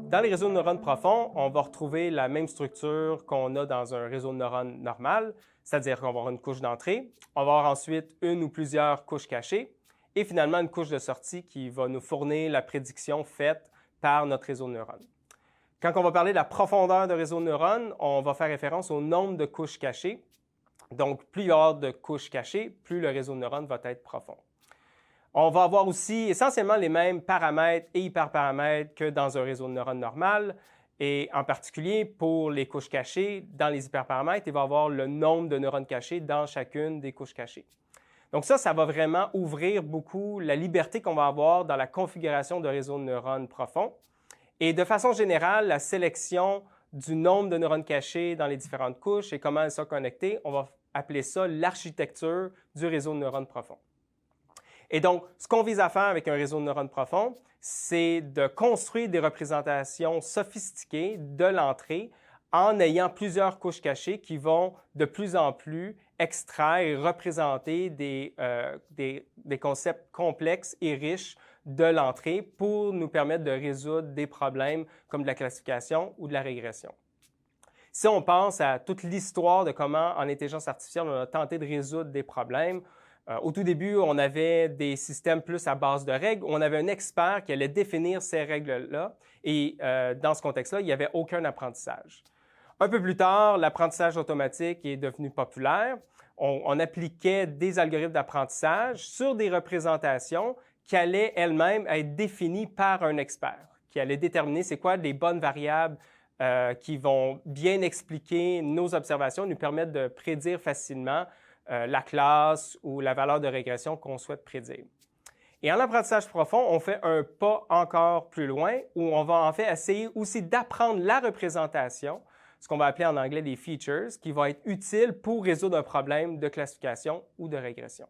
Dans les réseaux de neurones profonds, on va retrouver la même structure qu'on a dans un réseau de neurones normal, c'est-à-dire qu'on va avoir une couche d'entrée, on va avoir ensuite une ou plusieurs couches cachées, et finalement une couche de sortie qui va nous fournir la prédiction faite par notre réseau de neurones. Quand on va parler de la profondeur de réseau de neurones, on va faire référence au nombre de couches cachées. Donc, plus il y aura de couches cachées, plus le réseau de neurones va être profond. On va avoir aussi essentiellement les mêmes paramètres et hyperparamètres que dans un réseau de neurones normal. Et en particulier, pour les couches cachées, dans les hyperparamètres, il va y avoir le nombre de neurones cachés dans chacune des couches cachées. Donc ça va vraiment ouvrir beaucoup la liberté qu'on va avoir dans la configuration de réseaux de neurones profonds. Et de façon générale, la sélection du nombre de neurones cachés dans les différentes couches et comment elles sont connectées, on va appeler ça l'architecture du réseau de neurones profonds. Et donc, ce qu'on vise à faire avec un réseau de neurones profonds, c'est de construire des représentations sophistiquées de l'entrée en ayant plusieurs couches cachées qui vont de plus en plus extraire et représenter des concepts complexes et riches de l'entrée pour nous permettre de résoudre des problèmes comme de la classification ou de la régression. Si on pense à toute l'histoire de comment, en intelligence artificielle, on a tenté de résoudre des problèmes, au tout début, on avait des systèmes plus à base de règles. On avait un expert qui allait définir ces règles-là et dans ce contexte-là, il n'y avait aucun apprentissage. Un peu plus tard, l'apprentissage automatique est devenu populaire. On appliquait des algorithmes d'apprentissage sur des représentations qui allaient elles-mêmes être définies par un expert, qui allait déterminer c'est quoi les bonnes variables qui vont bien expliquer nos observations, nous permettre de prédire facilement la classe ou la valeur de régression qu'on souhaite prédire. Et en apprentissage profond, on fait un pas encore plus loin où on va en fait essayer aussi d'apprendre la représentation, ce qu'on va appeler en anglais des features, qui vont être utiles pour résoudre un problème de classification ou de régression.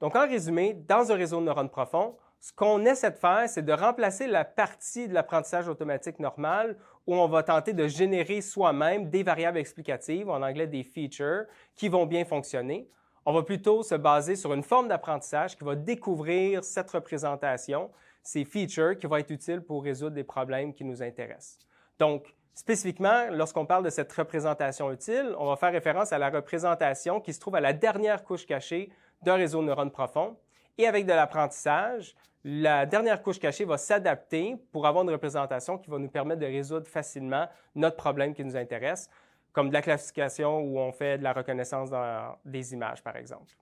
Donc en résumé, dans un réseau de neurones profonds, ce qu'on essaie de faire, c'est de remplacer la partie de l'apprentissage automatique normal où on va tenter de générer soi-même des variables explicatives, en anglais des features, qui vont bien fonctionner. On va plutôt se baser sur une forme d'apprentissage qui va découvrir cette représentation, ces features qui vont être utiles pour résoudre des problèmes qui nous intéressent. Donc, spécifiquement, lorsqu'on parle de cette représentation utile, on va faire référence à la représentation qui se trouve à la dernière couche cachée d'un réseau de neurones profonds. Et avec de l'apprentissage, la dernière couche cachée va s'adapter pour avoir une représentation qui va nous permettre de résoudre facilement notre problème qui nous intéresse, comme de la classification où on fait de la reconnaissance des images, par exemple.